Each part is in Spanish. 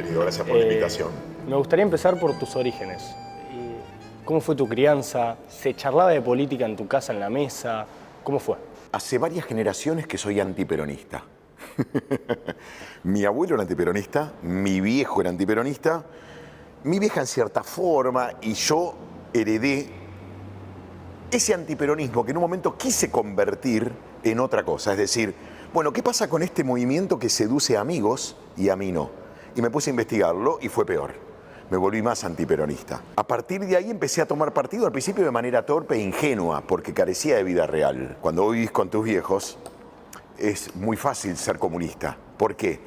querido. Gracias por la invitación. Me gustaría empezar por tus orígenes. ¿Cómo fue tu crianza? ¿Se charlaba de política en tu casa, en la mesa? ¿Cómo fue? Hace varias generaciones que soy antiperonista. Mi abuelo era antiperonista, mi viejo era antiperonista, mi vieja en cierta forma, y yo heredé ese antiperonismo que en un momento quise convertir en otra cosa. Es decir, bueno, ¿qué pasa con este movimiento que seduce a amigos y a mí no? Y me puse a investigarlo y fue peor. Me volví más antiperonista. A partir de ahí empecé a tomar partido al principio de manera torpe e ingenua, porque carecía de vida real. Cuando vos vivís con tus viejos, es muy fácil ser comunista. ¿Por qué?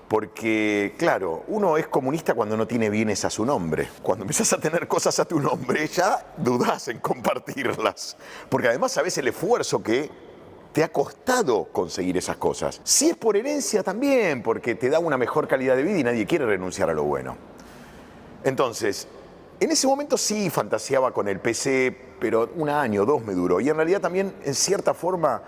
Porque, claro, uno es comunista cuando no tiene bienes a su nombre. Cuando empezás a tener cosas a tu nombre, ya dudás en compartirlas. Porque además sabés el esfuerzo que te ha costado conseguir esas cosas. Si es por herencia también, porque te da una mejor calidad de vida y nadie quiere renunciar a lo bueno. Entonces, en ese momento sí fantaseaba con el PC, pero un año, 2 me duró. Y en realidad también, en cierta forma,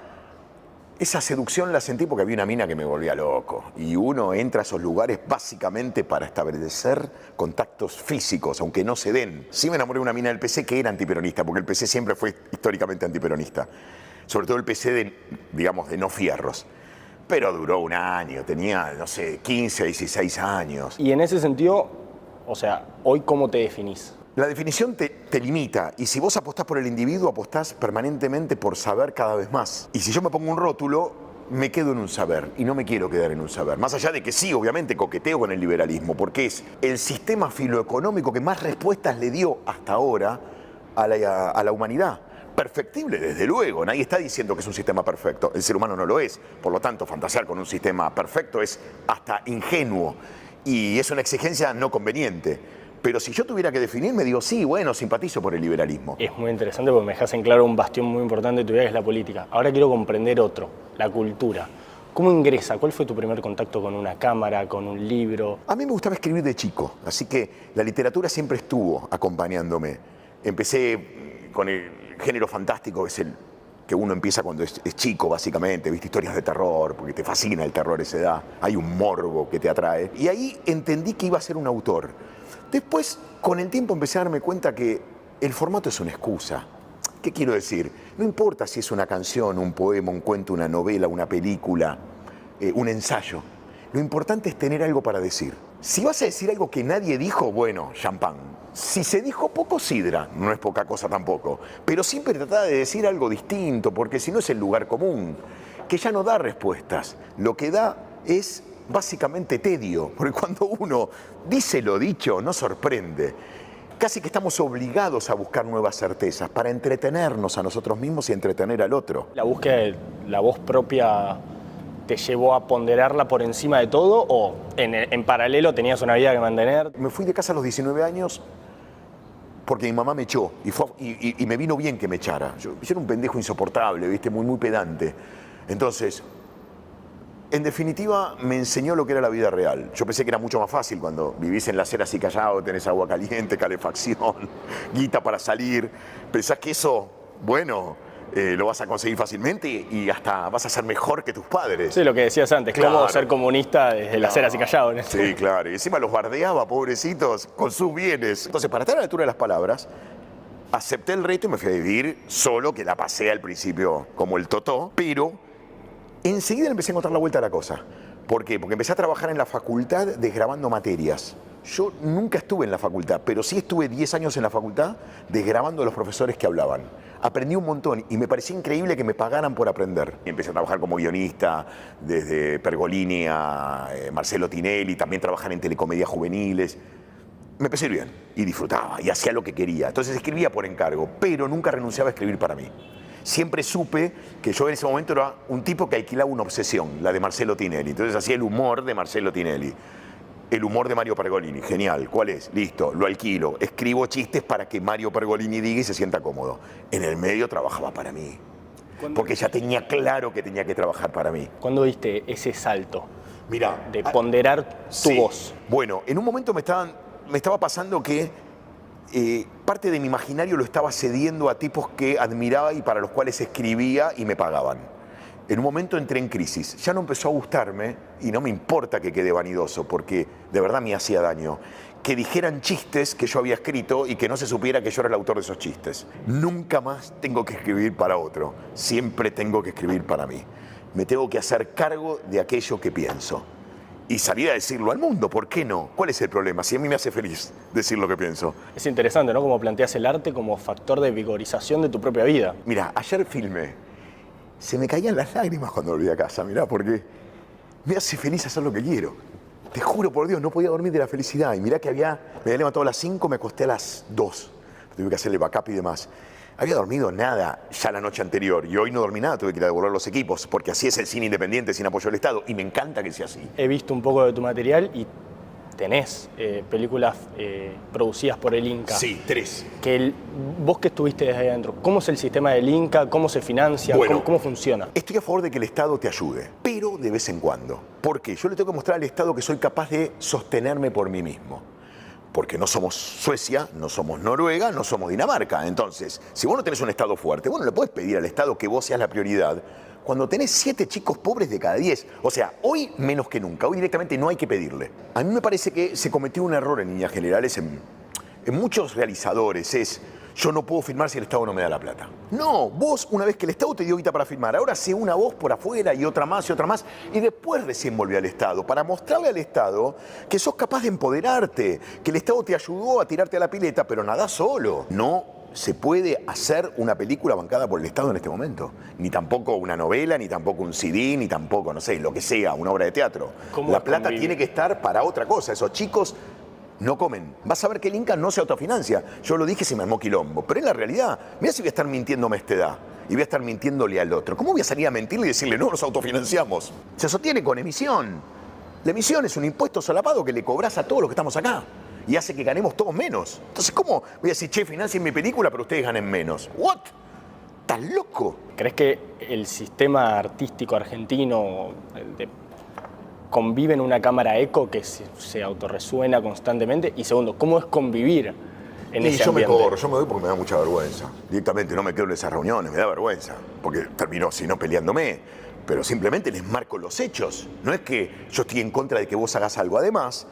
esa seducción la sentí porque había una mina que me volvía loco. Y uno entra a esos lugares básicamente para establecer contactos físicos, aunque no se den. Sí me enamoré de una mina del PC que era antiperonista, porque el PC siempre fue históricamente antiperonista. Sobre todo el PC de, digamos, de no fierros. Pero duró un año, tenía, no sé, 15, 16 años. Y en ese sentido, o sea, ¿hoy cómo te definís? La definición te limita, y si vos apostás por el individuo, apostás permanentemente por saber cada vez más. Y si yo me pongo un rótulo, me quedo en un saber, y no me quiero quedar en un saber. Más allá de que sí, obviamente, coqueteo con el liberalismo, porque es el sistema filoeconómico que más respuestas le dio hasta ahora a la humanidad. Perfectible, desde luego, nadie está diciendo que es un sistema perfecto, el ser humano no lo es, por lo tanto, fantasear con un sistema perfecto es hasta ingenuo, y es una exigencia no conveniente. Pero si yo tuviera que definirme, digo, sí, bueno, simpatizo por el liberalismo. Es muy interesante porque me dejas en claro un bastión muy importante de tu vida, que es la política. Ahora quiero comprender otro, la cultura. ¿Cómo ingresa? ¿Cuál fue tu primer contacto con una cámara, con un libro? A mí me gustaba escribir de chico, así que la literatura siempre estuvo acompañándome. Empecé con el género fantástico, es el que uno empieza cuando es chico, básicamente, viste, historias de terror, porque te fascina el terror a esa edad, hay un morbo que te atrae. Y ahí entendí que iba a ser un autor. Después, con el tiempo, empecé a darme cuenta que el formato es una excusa. ¿Qué quiero decir? No importa si es una canción, un poema, un cuento, una novela, una película, un ensayo. Lo importante es tener algo para decir. Si vas a decir algo que nadie dijo, bueno, champán. Si se dijo poco, sidra, no es poca cosa tampoco. Pero siempre trata de decir algo distinto, porque si no es el lugar común, que ya no da respuestas. Lo que da es básicamente tedio, porque cuando uno dice lo dicho, no sorprende. Casi que estamos obligados a buscar nuevas certezas para entretenernos a nosotros mismos y entretener al otro. ¿La búsqueda de la voz propia te llevó a ponderarla por encima de todo o en paralelo tenías una vida que mantener? Me fui de casa a los 19 años porque mi mamá me echó y me vino bien que me echara. Yo era un pendejo insoportable, ¿viste? Muy pedante. Entonces, en definitiva, me enseñó lo que era la vida real. Yo pensé que era mucho más fácil cuando vivís en la acera así callado, tenés agua caliente, calefacción, guita para salir. Pensás que eso, bueno, lo vas a conseguir fácilmente y hasta vas a ser mejor que tus padres. Sí, lo que decías antes, Claro. Cómo ser comunista desde la acera así callado. ¿No? Sí, claro. Y encima los bardeaba, pobrecitos, con sus bienes. Entonces, para estar a la altura de las palabras, acepté el reto y me fui a vivir solo, que la pasé al principio como el totó, pero enseguida le empecé a encontrar la vuelta a la cosa. ¿Por qué? Porque empecé a trabajar en la facultad desgrabando materias. Yo nunca estuve en la facultad, pero sí estuve 10 años en la facultad desgrabando a los profesores que hablaban. Aprendí un montón y me parecía increíble que me pagaran por aprender. Empecé a trabajar como guionista, desde Pergolini a Marcelo Tinelli, también trabajar en telecomedias juveniles. Me empecé bien y disfrutaba y hacía lo que quería. Entonces escribía por encargo, pero nunca renunciaba a escribir para mí. Siempre supe que yo en ese momento era un tipo que alquilaba una obsesión, la de Marcelo Tinelli. Entonces hacía el humor de Marcelo Tinelli. El humor de Mario Pergolini, genial. ¿Cuál es? Listo, lo alquilo. Escribo chistes para que Mario Pergolini diga y se sienta cómodo. En el medio trabajaba para mí. Porque ya tenía claro que tenía que trabajar para mí. ¿Cuándo diste ese salto? Mirá, de ponderar tu voz. Bueno, en un momento me estaba pasando que parte de mi imaginario lo estaba cediendo a tipos que admiraba y para los cuales escribía y me pagaban. en un momento entré en crisis. Ya no empezó a gustarme y no me importa que quede vanidoso, porque de verdad me hacía daño que dijeran chistes que yo había escrito y que no se supiera que yo era el autor de esos chistes. Nunca más tengo que escribir para otro, siempre tengo que escribir para mí. Me tengo que hacer cargo de aquello que pienso. Y salir a decirlo al mundo, ¿por qué no? ¿Cuál es el problema? Si a mí me hace feliz decir lo que pienso. Es interesante, ¿no? Como planteas el arte como factor de vigorización de tu propia vida. Mira, ayer filmé. Se me caían las lágrimas cuando volví a casa, mirá, porque me hace feliz hacer lo que quiero. Te juro por Dios, no podía dormir de la felicidad. Y mirá que me había levantado a las 5, me acosté a las 2. Tuve que hacerle backup y demás. Había dormido nada ya la noche anterior y hoy no dormí nada, tuve que ir a devolver los equipos, porque así es el cine independiente sin apoyo del Estado y me encanta que sea así. He visto un poco de tu material y tenés películas producidas por el Inca. Sí, 3. Vos que estuviste desde ahí adentro, ¿cómo es el sistema del Inca? ¿Cómo se financia? Bueno, ¿Cómo funciona? Estoy a favor de que el Estado te ayude, pero de vez en cuando. ¿Por qué? Yo le tengo que mostrar al Estado que soy capaz de sostenerme por mí mismo. Porque no somos Suecia, no somos Noruega, no somos Dinamarca. Entonces, si vos no tenés un Estado fuerte, vos no le podés pedir al Estado que vos seas la prioridad cuando tenés 7 chicos pobres de cada 10. O sea, hoy menos que nunca, hoy directamente no hay que pedirle. A mí me parece que se cometió un error en líneas generales en muchos realizadores, yo no puedo filmar si el Estado no me da la plata. No, vos una vez que el Estado te dio guita para filmar, ahora sé una voz por afuera y otra más y después recién volví al Estado, para mostrarle al Estado que sos capaz de empoderarte, que el Estado te ayudó a tirarte a la pileta, pero nadás solo. No se puede hacer una película bancada por el Estado en este momento. Ni tampoco una novela, ni tampoco un CD, ni tampoco, no sé, lo que sea, una obra de teatro. La plata tiene que estar para otra cosa. Esos chicos no comen. Vas a ver que el Inca no se autofinancia. Yo lo dije, se me armó quilombo. Pero en la realidad, mira si voy a estar mintiéndome a esta edad y voy a estar mintiéndole al otro. ¿Cómo voy a salir a mentirle y decirle, no, nos autofinanciamos? Se sostiene con emisión. La emisión es un impuesto solapado que le cobras a todos los que estamos acá y hace que ganemos todos menos. Entonces, ¿cómo voy a decir, che, financien mi película, pero ustedes ganen menos? ¿What? ¿Estás loco? ¿Crees que el sistema artístico argentino convive en una cámara eco que se autorresuena constantemente? Y segundo, ¿cómo es convivir en ese ambiente? Yo me voy porque me da mucha vergüenza. Directamente no me quedo en esas reuniones, me da vergüenza. Porque termino, si no, peleándome. Pero simplemente les marco los hechos. No es que yo estoy en contra de que vos hagas algo. Además,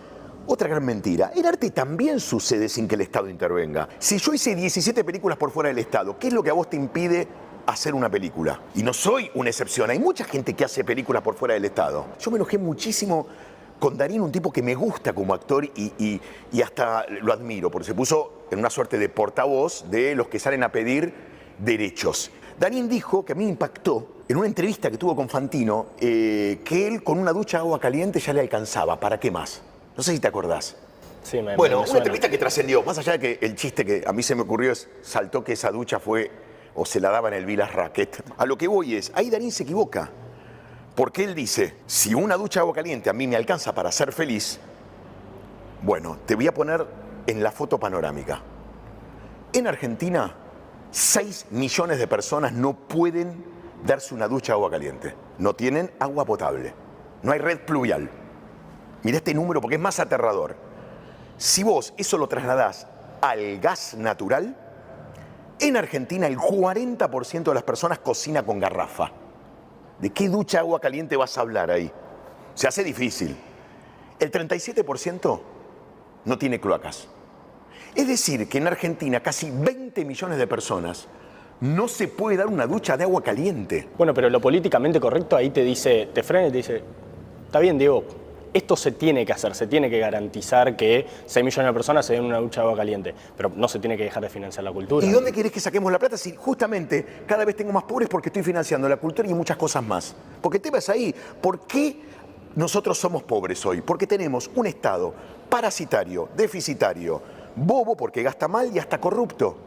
otra gran mentira, el arte también sucede sin que el Estado intervenga. Si yo hice 17 películas por fuera del Estado, ¿qué es lo que a vos te impide hacer una película? Y no soy una excepción, hay mucha gente que hace películas por fuera del Estado. Yo me enojé muchísimo con Darín, un tipo que me gusta como actor y hasta lo admiro, porque se puso en una suerte de portavoz de los que salen a pedir derechos. Darín dijo, que a mí me impactó, en una entrevista que tuvo con Fantino, que él con una ducha de agua caliente ya le alcanzaba. ¿Para qué más? No sé si te acordás. Sí, Bueno, una entrevista que trascendió, más allá de que el chiste que a mí se me ocurrió saltó que esa ducha fue o se la daba en el Vilas Racket. A lo que voy es, ahí Darín se equivoca. Porque él dice, si una ducha de agua caliente a mí me alcanza para ser feliz, bueno, te voy a poner en la foto panorámica. En Argentina, 6 millones de personas no pueden darse una ducha de agua caliente. No tienen agua potable. No hay red pluvial. Mirá este número porque es más aterrador. Si vos eso lo trasladás al gas natural, en Argentina el 40% de las personas cocina con garrafa. ¿De qué ducha de agua caliente vas a hablar ahí? Se hace difícil. El 37% no tiene cloacas. Es decir, que en Argentina casi 20 millones de personas no se puede dar una ducha de agua caliente. Bueno, pero lo políticamente correcto ahí te frena y te dice, está bien, Diego, esto se tiene que hacer, se tiene que garantizar que 6 millones de personas se den una ducha de agua caliente, pero no se tiene que dejar de financiar la cultura. ¿Y dónde querés que saquemos la plata si justamente cada vez tengo más pobres porque estoy financiando la cultura y muchas cosas más? Porque el tema es ahí, ¿por qué nosotros somos pobres hoy? Porque tenemos un Estado parasitario, deficitario, bobo porque gasta mal y hasta corrupto.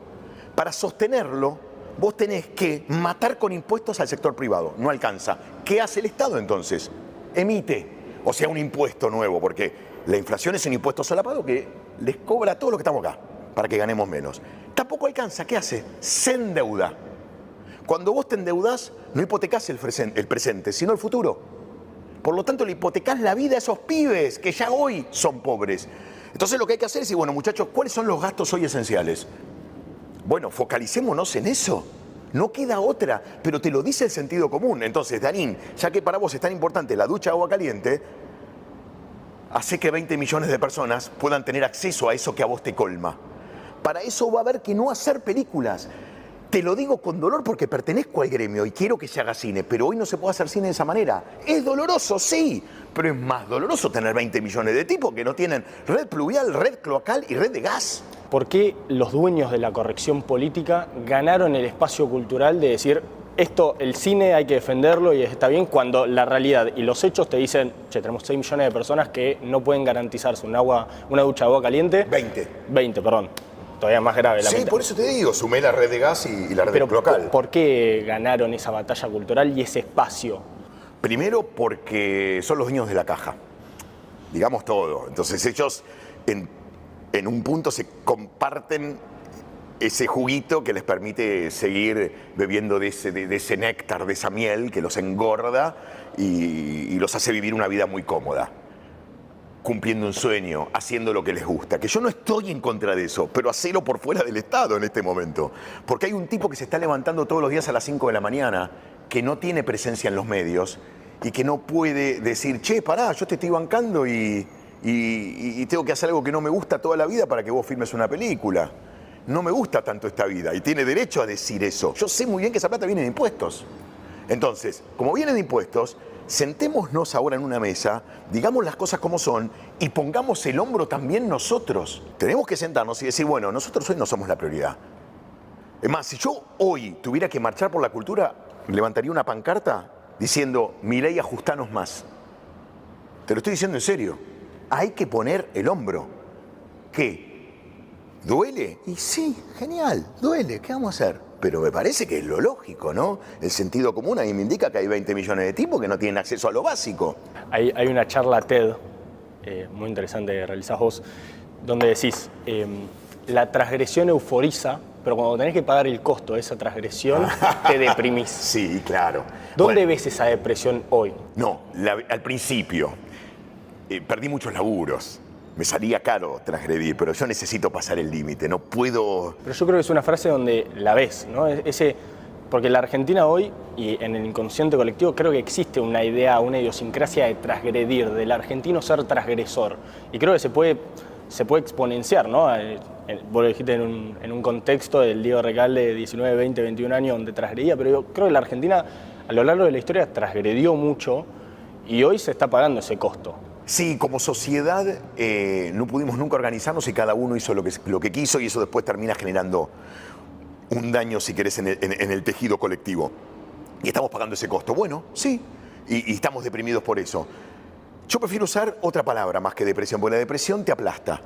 Para sostenerlo, vos tenés que matar con impuestos al sector privado, no alcanza. ¿Qué hace el Estado entonces? Emite. O sea, un impuesto nuevo, porque la inflación es un impuesto solapado que les cobra a todos los que estamos acá, para que ganemos menos. Tampoco alcanza, ¿qué hace? Se endeuda. Cuando vos te endeudás, no hipotecás el presente, sino el futuro. Por lo tanto, le hipotecás la vida a esos pibes que ya hoy son pobres. Entonces lo que hay que hacer es decir, bueno, muchachos, ¿cuáles son los gastos hoy esenciales? Bueno, focalicémonos en eso. No queda otra, pero te lo dice el sentido común. Entonces, Darín, ya que para vos es tan importante la ducha de agua caliente, hace que 20 millones de personas puedan tener acceso a eso que a vos te colma. Para eso va a haber que no hacer películas. Te lo digo con dolor porque pertenezco al gremio y quiero que se haga cine, pero hoy no se puede hacer cine de esa manera. Es doloroso, sí, pero es más doloroso tener 20 millones de tipos que no tienen red pluvial, red cloacal y red de gas. ¿Por qué los dueños de la corrección política ganaron el espacio cultural de decir esto, el cine hay que defenderlo y está bien, cuando la realidad y los hechos te dicen, che, tenemos 6 millones de personas que no pueden garantizarse una ducha de agua caliente? 20, perdón. Todavía más grave. Sí, por eso te digo, sumé la red de gas y la red cloacal. ¿Por qué ganaron esa batalla cultural y ese espacio? Primero porque son los dueños de la caja, digamos todo. Entonces ellos en un punto se comparten ese juguito que les permite seguir bebiendo de ese néctar, de esa miel que los engorda y los hace vivir una vida muy cómoda, cumpliendo un sueño, haciendo lo que les gusta. Que yo no estoy en contra de eso, pero hacelo por fuera del Estado en este momento. Porque hay un tipo que se está levantando todos los días a las 5 de la mañana, que no tiene presencia en los medios y que no puede decir, che, pará, yo te estoy bancando y tengo que hacer algo que no me gusta toda la vida para que vos filmes una película. No me gusta tanto esta vida y tiene derecho a decir eso. Yo sé muy bien que esa plata viene de impuestos. Entonces, como viene de impuestos, sentémonos ahora en una mesa, digamos las cosas como son y pongamos el hombro también nosotros. Tenemos que sentarnos y decir, bueno, nosotros hoy no somos la prioridad. Es más, si yo hoy tuviera que marchar por la cultura, levantaría una pancarta diciendo, Milei, ajustanos más. Te lo estoy diciendo en serio. Hay que poner el hombro. ¿Qué? ¿Duele? Y sí, genial, duele, ¿qué vamos a hacer? Pero me parece que es lo lógico, ¿no? El sentido común ahí me indica que hay 20 millones de tipos que no tienen acceso a lo básico. Hay una charla TED muy interesante que realizás vos, donde decís, la transgresión euforiza, pero cuando tenés que pagar el costo de esa transgresión, te deprimís. Sí, claro. ¿Dónde ves esa depresión hoy? No, al principio. Perdí muchos laburos. Me salía caro transgredir, pero yo necesito pasar el límite, no puedo... Pero yo creo que es una frase donde la ves, ¿no? Porque la Argentina hoy, y en el inconsciente colectivo, creo que existe una idea, una idiosincrasia de transgredir, del argentino ser transgresor. Y creo que se puede exponenciar, ¿no? Vos lo dijiste en un contexto del Diego Recalde de 19, 20, 21 años donde transgredía, pero yo creo que la Argentina a lo largo de la historia transgredió mucho y hoy se está pagando ese costo. Sí, como sociedad no pudimos nunca organizarnos y cada uno hizo lo que quiso y eso después termina generando un daño, si querés, en el tejido colectivo. Y estamos pagando ese costo. Bueno, sí, y estamos deprimidos por eso. Yo prefiero usar otra palabra más que depresión, porque la depresión te aplasta.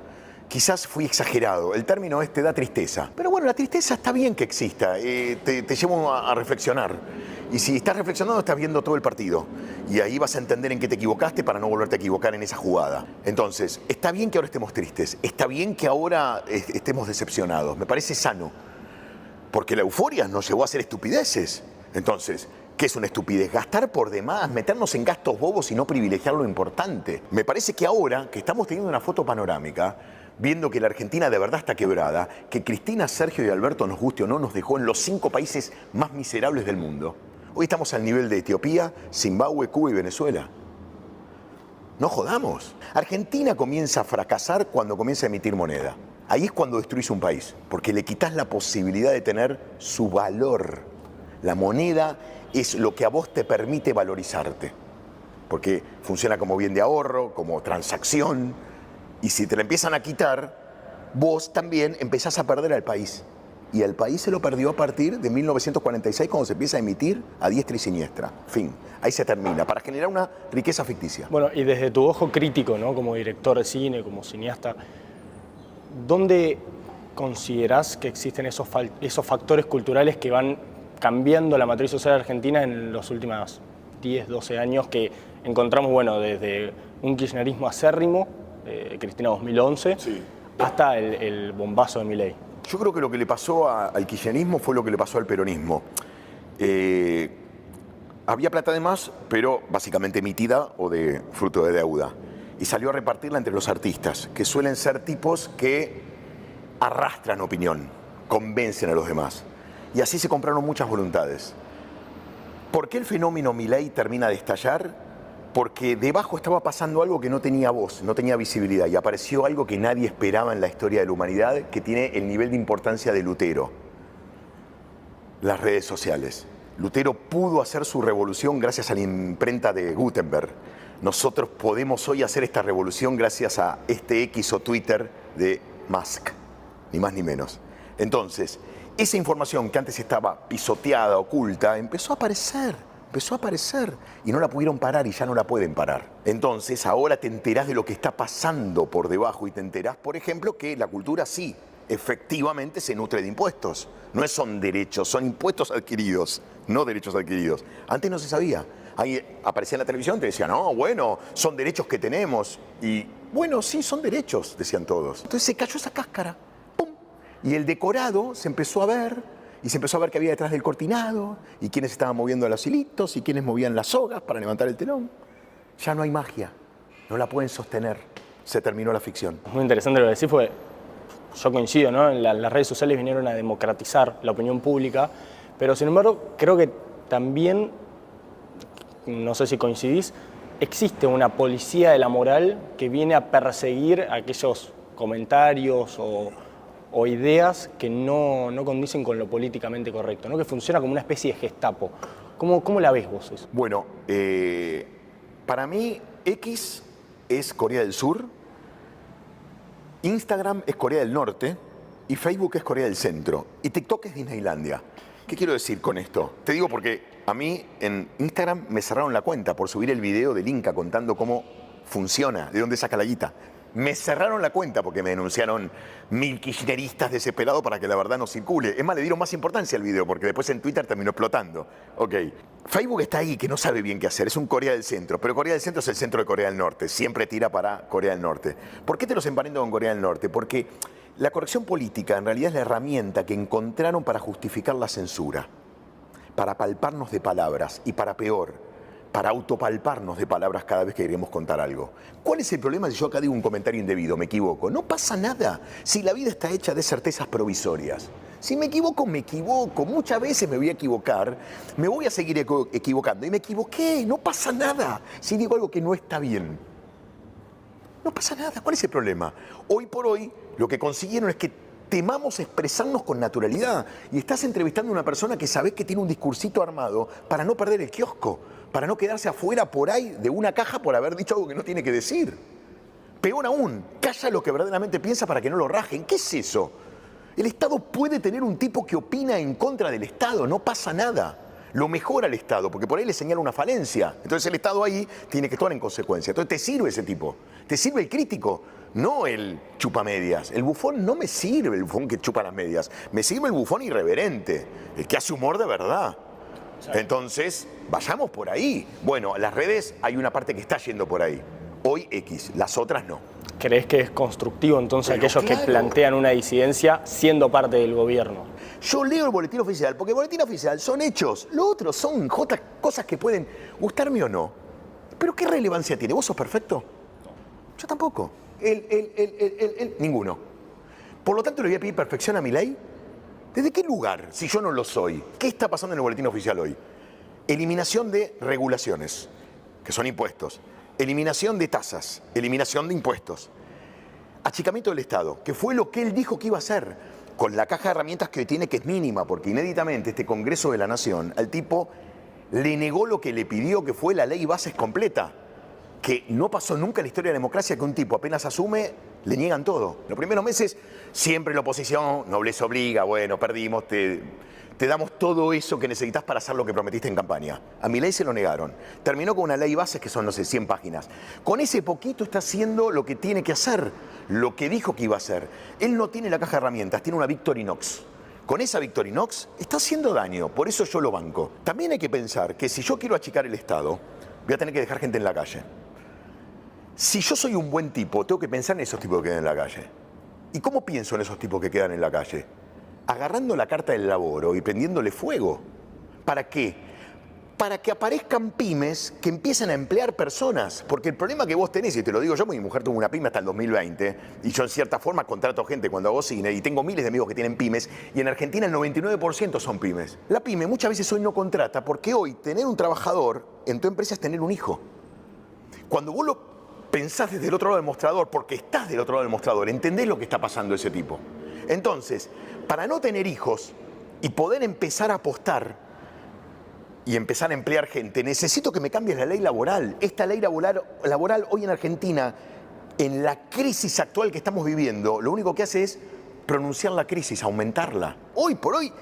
Quizás fui exagerado, el término te da tristeza. Pero bueno, la tristeza está bien que exista, te lleva a reflexionar. Y si estás reflexionando, estás viendo todo el partido. Y ahí vas a entender en qué te equivocaste para no volverte a equivocar en esa jugada. Entonces, está bien que ahora estemos tristes, está bien que ahora estemos decepcionados. Me parece sano. Porque la euforia nos llevó a hacer estupideces. Entonces, ¿qué es una estupidez? Gastar por demás, meternos en gastos bobos y no privilegiar lo importante. Me parece que ahora que estamos teniendo una foto panorámica, viendo que la Argentina de verdad está quebrada, que Cristina, Sergio y Alberto, nos guste o no, nos dejó en los 5 países más miserables del mundo. Hoy estamos al nivel de Etiopía, Zimbabue, Cuba y Venezuela. No jodamos. Argentina comienza a fracasar cuando comienza a emitir moneda. Ahí es cuando destruís un país, porque le quitas la posibilidad de tener su valor. La moneda es lo que a vos te permite valorizarte, porque funciona como bien de ahorro, como transacción, y si te la empiezan a quitar, vos también empezás a perder al país. Y el país se lo perdió a partir de 1946, cuando se empieza a emitir a diestra y siniestra. Fin. Ahí se termina, para generar una riqueza ficticia. Bueno, y desde tu ojo crítico, ¿no? Como director de cine, como cineasta, ¿dónde considerás que existen esos factores culturales que van cambiando la matriz social argentina en los últimos 10, 12 años, que encontramos, bueno, desde un kirchnerismo acérrimo, Cristina 2011, sí, hasta el bombazo de Milei? Yo creo que lo que le pasó al kirchnerismo fue lo que le pasó al peronismo. Había plata de más, pero básicamente emitida o de fruto de deuda. Y salió a repartirla entre los artistas, que suelen ser tipos que arrastran opinión, convencen a los demás. y así se compraron muchas voluntades. ¿Por qué el fenómeno Milei termina de estallar? Porque debajo estaba pasando algo que no tenía voz, no tenía visibilidad, y apareció algo que nadie esperaba en la historia de la humanidad, que tiene el nivel de importancia de Lutero: las redes sociales. Lutero pudo hacer su revolución gracias a la imprenta de Gutenberg. Nosotros podemos hoy hacer esta revolución gracias a este X o Twitter de Musk, ni más ni menos. Entonces, esa información que antes estaba pisoteada, oculta, empezó a aparecer y no la pudieron parar y ya no la pueden parar. Entonces, ahora te enterás de lo que está pasando por debajo y te enterás, por ejemplo, que la cultura sí, efectivamente se nutre de impuestos. No son derechos, son impuestos adquiridos, no derechos adquiridos. Antes no se sabía. Ahí aparecía en la televisión, te decían, no, bueno, son derechos que tenemos. Y bueno, sí, son derechos, decían todos. Entonces se cayó esa cáscara, ¡pum! Y el decorado se empezó a ver, y se empezó a ver qué había detrás del cortinado, y quiénes estaban moviendo los hilitos, y quiénes movían las sogas para levantar el telón. Ya no hay magia, no la pueden sostener. Se terminó la ficción. Muy interesante lo que decís, porque yo coincido, ¿no? Las redes sociales vinieron a democratizar la opinión pública, pero sin embargo creo que también, no sé si coincidís, existe una policía de la moral que viene a perseguir aquellos comentarios o ideas que no condicen con lo políticamente correcto, ¿no? Que funciona como una especie de Gestapo. ¿Cómo la ves vos eso? Bueno, para mí X es Corea del Sur, Instagram es Corea del Norte y Facebook es Corea del Centro y TikTok es Disneylandia. ¿Qué quiero decir con esto? Te digo porque a mí en Instagram me cerraron la cuenta por subir el video del Inca contando cómo funciona, de dónde saca la guita. Me cerraron la cuenta porque me denunciaron 1000 kirchneristas desesperados para que la verdad no circule. Es más, le dieron más importancia al video porque después en Twitter terminó explotando. Ok. Facebook está ahí, que no sabe bien qué hacer. Es un Corea del Centro, pero Corea del Centro es el centro de Corea del Norte. Siempre tira para Corea del Norte. ¿Por qué te los emparento con Corea del Norte? Porque la corrección política en realidad es la herramienta que encontraron para justificar la censura, para palparnos de palabras y para peor, para autopalparnos de palabras cada vez que queremos contar algo. ¿Cuál es el problema si yo acá digo un comentario indebido, me equivoco? No pasa nada si la vida está hecha de certezas provisorias. Si me equivoco, me equivoco. Muchas veces me voy a equivocar, me voy a seguir equivocando. Y me equivoqué, no pasa nada si digo algo que no está bien. No pasa nada, ¿cuál es el problema? Hoy por hoy lo que consiguieron es que temamos expresarnos con naturalidad. Y estás entrevistando a una persona que sabés que tiene un discursito armado para no perder el kiosco, para no quedarse afuera por ahí de una caja por haber dicho algo que no tiene que decir. Peor aún, calla lo que verdaderamente piensa para que no lo rajen. ¿Qué es eso? El Estado puede tener un tipo que opina en contra del Estado, no pasa nada. Lo mejora el Estado, porque por ahí le señala una falencia. Entonces el Estado ahí tiene que actuar en consecuencia. Entonces te sirve ese tipo, te sirve el crítico, no el chupamedias. El bufón no me sirve, el bufón que chupa las medias. Me sirve el bufón irreverente, el que hace humor de verdad. Entonces, vayamos por ahí. Bueno, las redes hay una parte que está yendo por ahí. Hoy X, las otras no. ¿Crees que es constructivo entonces Pero aquellos claro, que plantean una disidencia siendo parte del gobierno? Yo leo el boletín oficial, porque el boletín oficial son hechos. Lo otro son cosas que pueden gustarme o no. Pero ¿qué relevancia tiene? ¿Vos sos perfecto? Yo tampoco. Ninguno. Por lo tanto, le voy a pedir perfección a Milei. ¿Desde qué lugar, si yo no lo soy? ¿Qué está pasando en el boletín oficial hoy? Eliminación de regulaciones, que son impuestos. Eliminación de tasas, eliminación de impuestos. Achicamiento del Estado, que fue lo que él dijo que iba a hacer, con la caja de herramientas que hoy tiene, que es mínima, porque inéditamente este Congreso de la Nación al tipo le negó lo que le pidió, que fue la ley bases completa, que no pasó nunca en la historia de la democracia, que un tipo apenas asume, le niegan todo. Los primeros meses, siempre la oposición, nobleza obliga, bueno, perdimos, te damos todo eso que necesitas para hacer lo que prometiste en campaña. A Milei se lo negaron. Terminó con una ley bases que son, no sé, 100 páginas. Con ese poquito está haciendo lo que tiene que hacer, lo que dijo que iba a hacer. Él no tiene la caja de herramientas, tiene una Victorinox. Con esa Victorinox está haciendo daño, por eso yo lo banco. También hay que pensar que si yo quiero achicar el Estado, voy a tener que dejar gente en la calle. Si yo soy un buen tipo, tengo que pensar en esos tipos que quedan en la calle. ¿Y cómo pienso en esos tipos que quedan en la calle? Agarrando la carta del laboro y prendiéndole fuego. ¿Para qué? para que aparezcan pymes que empiecen a emplear personas. Porque el problema que vos tenés, y te lo digo yo, mi mujer tuvo una pyme hasta el 2020, y yo en cierta forma contrato gente cuando hago cine, y tengo miles de amigos que tienen pymes, y en Argentina el 99% son pymes. La pyme muchas veces hoy no contrata, porque hoy tener un trabajador en tu empresa es tener un hijo. Cuando vos lo pensás desde el otro lado del mostrador, porque estás del otro lado del mostrador, entendés lo que está pasando ese tipo. Entonces, para no tener hijos y poder empezar a apostar y empezar a emplear gente, necesito que me cambies la ley laboral. Esta ley laboral hoy en Argentina, en la crisis actual que estamos viviendo, lo único que hace es pronunciar la crisis, aumentarla. Hoy por hoy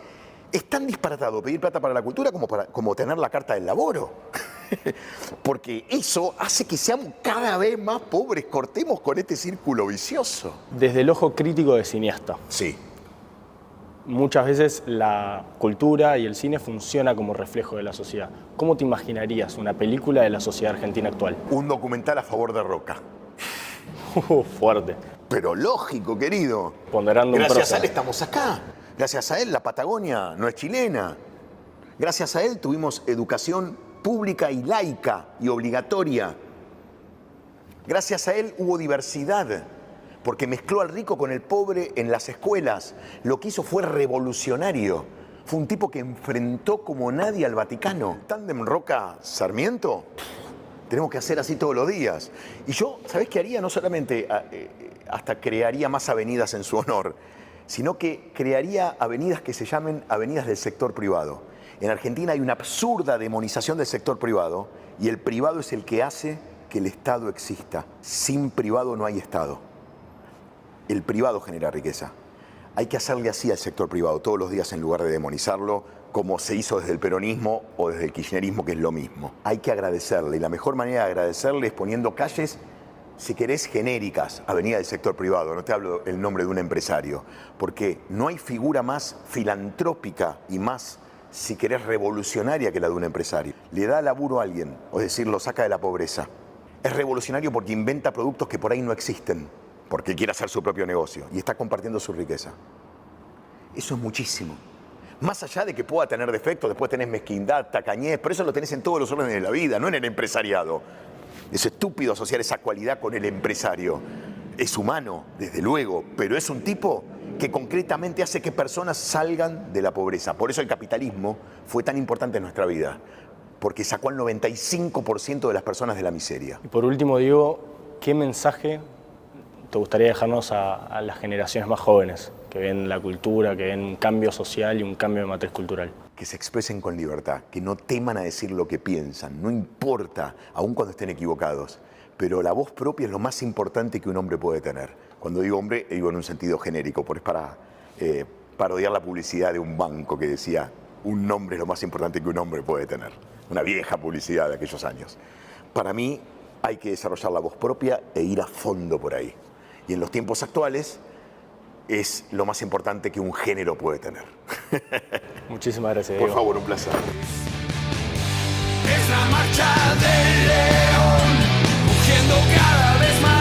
es tan disparatado pedir plata para la cultura como tener la carta del laboro. Porque eso hace que seamos cada vez más pobres. Cortemos con este círculo vicioso. Desde el ojo crítico de cineasta. Sí. Muchas veces la cultura y el cine funciona como reflejo de la sociedad. ¿Cómo te imaginarías una película de la sociedad argentina actual? Un documental a favor de Roca. Fuerte. Pero lógico, querido. Ponderando un Gracias prócer. a él estamos acá. Gracias a él la Patagonia no es chilena. Gracias a él tuvimos educación pública y laica y obligatoria. Gracias a él hubo diversidad, porque mezcló al rico con el pobre en las escuelas. Lo que hizo fue revolucionario. Fue un tipo que enfrentó como nadie al Vaticano. Tándem Roca-Sarmiento, tenemos que hacer así todos los días. Y yo, ¿sabés qué haría? No solamente hasta crearía más avenidas en su honor, sino que crearía avenidas que se llamen avenidas del sector privado. En Argentina hay una absurda demonización del sector privado y el privado es el que hace que el Estado exista. Sin privado no hay Estado. El privado genera riqueza. Hay que hacerle así al sector privado todos los días en lugar de demonizarlo, como se hizo desde el peronismo o desde el kirchnerismo, que es lo mismo. Hay que agradecerle, y la mejor manera de agradecerle es poniendo calles, si querés, genéricas, avenida del sector privado. No te hablo el nombre de un empresario, porque no hay figura más filantrópica y más, si querés, revolucionaria que la de un empresario. Le da laburo a alguien, es decir, lo saca de la pobreza. Es revolucionario porque inventa productos que por ahí no existen, porque quiere hacer su propio negocio y está compartiendo su riqueza. Eso es muchísimo. Más allá de que pueda tener defectos, después tenés mezquindad, tacañez, pero eso lo tenés en todos los órdenes de la vida, no en el empresariado. Es estúpido asociar esa cualidad con el empresario. Es humano, desde luego, pero es un tipo que concretamente hace que personas salgan de la pobreza. Por eso el capitalismo fue tan importante en nuestra vida, porque sacó al 95% de las personas de la miseria. Y por último, Diego, ¿qué mensaje te gustaría dejarnos a las generaciones más jóvenes que ven la cultura, que ven un cambio social y un cambio de matriz cultural? Que se expresen con libertad, que no teman a decir lo que piensan, no importa, aun cuando estén equivocados. Pero la voz propia es lo más importante que un hombre puede tener. Cuando digo hombre, digo en un sentido genérico, porque es para parodiar la publicidad de un banco que decía un nombre es lo más importante que un hombre puede tener. Una vieja publicidad de aquellos años. Para mí hay que desarrollar la voz propia e ir a fondo por ahí. Y en los tiempos actuales es lo más importante que un género puede tener. Muchísimas gracias, Por Diego. favor, un placer. Es la marcha del león, rugiendo cada vez más.